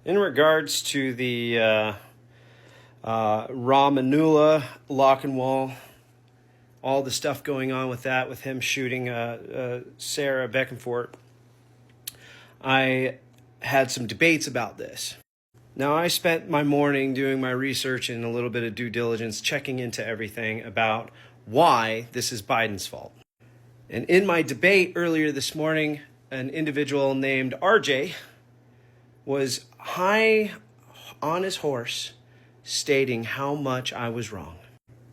In regards to the Ramanula lock and wall, all the stuff going on with that, with him shooting Sarah Beckenfort, I had some debates about this. Now, I spent my morning doing my research and a little bit of due diligence, checking into everything about why this is Biden's fault. And in my debate earlier this morning, an individual named RJ was high on his horse, stating how much I was wrong.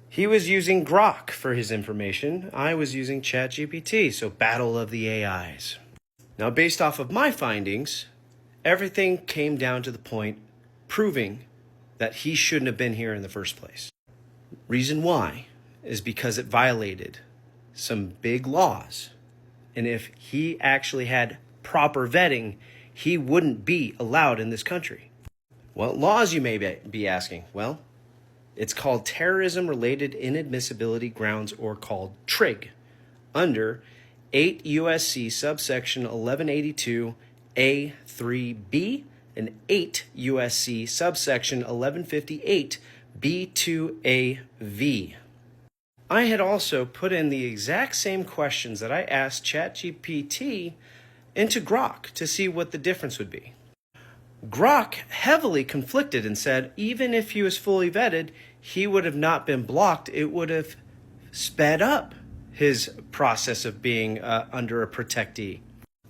He was using Grok for his information. I was using ChatGPT, so battle of the AIs. Now, based off of my findings, everything came down to the point proving that he shouldn't have been here in the first place. Reason why is because it violated some big laws. And if he actually had proper vetting, he wouldn't be allowed in this country. What laws, you may be asking? Well, it's called terrorism-related inadmissibility grounds, or called TRIG, under 8 U.S.C. subsection 1182 A3B and 8 U.S.C. subsection 1158 B2AV. I had also put in the exact same questions that I asked ChatGPT into Grok to see what the difference would be. Grok heavily conflicted and said even if he was fully vetted, he would have not been blocked. It would have sped up his process of being under a protectee.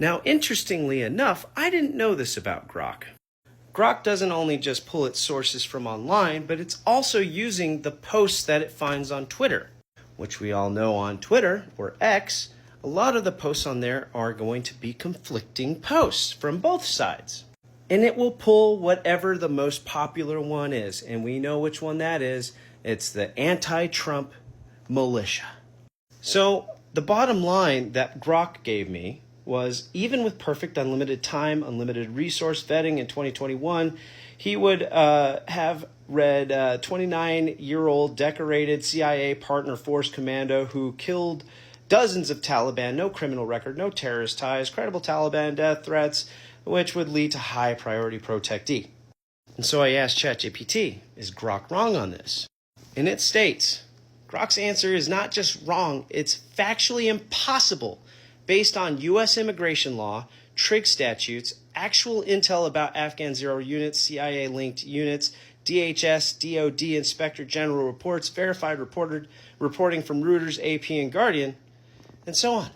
Now, interestingly enough, I didn't know this about Grok. Grok doesn't only just pull its sources from online, but it's also using the posts that it finds on Twitter, which we all know on Twitter, or X, a lot of the posts on there are going to be conflicting posts from both sides. And it will pull whatever the most popular one is. And we know which one that is. It's the anti-Trump militia. So the bottom line that Grok gave me was, even with perfect unlimited time, unlimited resource vetting in 2021, he would have read 29-year-old decorated CIA partner force commando who killed dozens of Taliban, no criminal record, no terrorist ties, credible Taliban death threats, which would lead to high priority protectee. And so I asked ChatGPT, is Grok wrong on this? And it states, Grok's answer is not just wrong, it's factually impossible based on U.S. immigration law, TRIG statutes, actual intel about Afghan Zero units, CIA-linked units, DHS, DOD, Inspector General reports, verified reporting from Reuters, AP, and Guardian, and so on.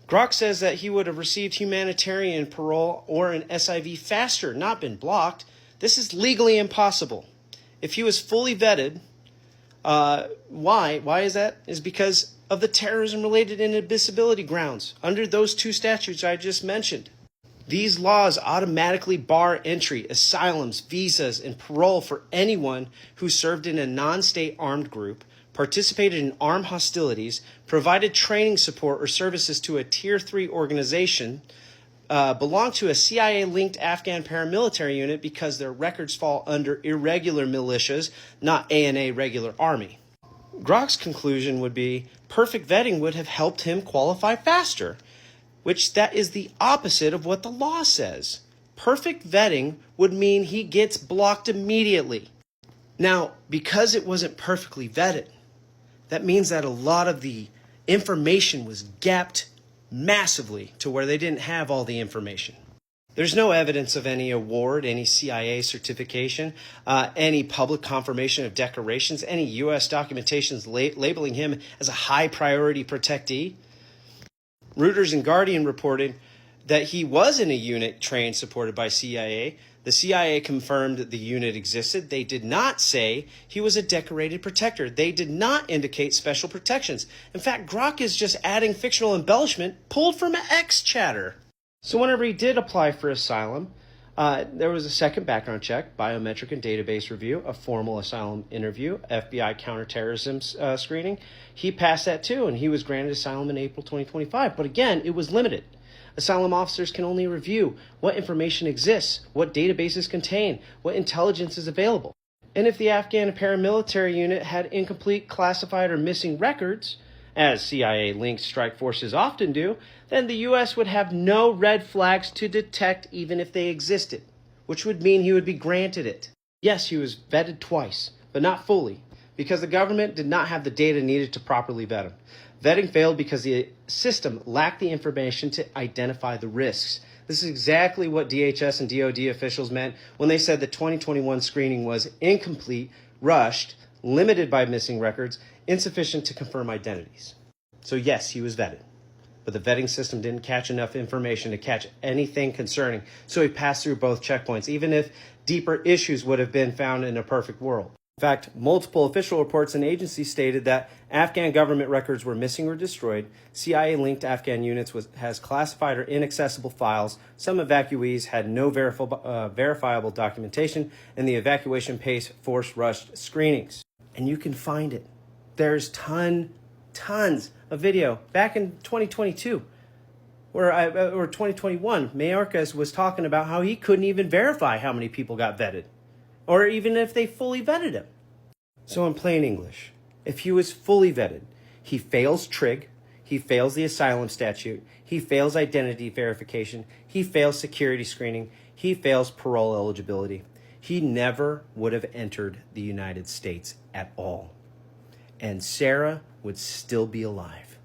Grok says that he would have received humanitarian parole or an SIV faster, not been blocked. This is legally impossible. If he was fully vetted, why? Why is that? Is because of the terrorism-related inadmissibility grounds under those two statutes I just mentioned. These laws automatically bar entry, asylums, visas, and parole for anyone who served in a non-state armed group, participated in armed hostilities, provided training support or services to a Tier 3 organization, belonged to a CIA-linked Afghan paramilitary unit because their records fall under irregular militias, not ANA regular army. Grok's conclusion would be perfect vetting would have helped him qualify faster, which that is the opposite of what the law says. Perfect vetting would mean he gets blocked immediately. Now, because it wasn't perfectly vetted, that means that a lot of the information was gapped massively to where they didn't have all the information. There's no evidence of any award, any CIA certification, any public confirmation of decorations, any U.S. documentations labeling him as a high priority protectee. Reuters and Guardian reported that he was in a unit trained, supported by CIA. The CIA confirmed that the unit existed. They did not say he was a decorated protector. They did not indicate special protections. In fact, Grok is just adding fictional embellishment pulled from X chatter. So whenever he did apply for asylum, there was a second background check, biometric and database review, a formal asylum interview, FBI counterterrorism screening. He passed that too, and he was granted asylum in April 2025. But again, it was limited. Asylum officers can only review what information exists, what databases contain, what intelligence is available. And if the Afghan paramilitary unit had incomplete, classified, or missing records, as CIA-linked strike forces often do, then the U.S. would have no red flags to detect even if they existed. which would mean he would be granted it. Yes, he was vetted twice, but not fully, because the government did not have the data needed to properly vet him. Vetting failed because the system lacked the information to identify the risks. This is exactly what DHS and DOD officials meant when they said the 2021 screening was incomplete, rushed, limited by missing records, insufficient to confirm identities. So yes, he was vetted, but the vetting system didn't catch enough information to catch anything concerning, so he passed through both checkpoints, even if deeper issues would have been found in a perfect world. In fact, multiple official reports and agencies stated that Afghan government records were missing or destroyed. CIA-linked Afghan units has classified or inaccessible files. Some evacuees had no verifiable documentation, and the evacuation pace forced rushed screenings. And you can find it. There's tons of video back in 2022 or 2021. Mayorkas was talking about how he couldn't even verify how many people got vetted, or even if they fully vetted him. So in plain English, if he was fully vetted, he fails TRIG, he fails the asylum statute, he fails identity verification, he fails security screening, he fails parole eligibility. He never would have entered the United States at all. And Sarah would still be alive.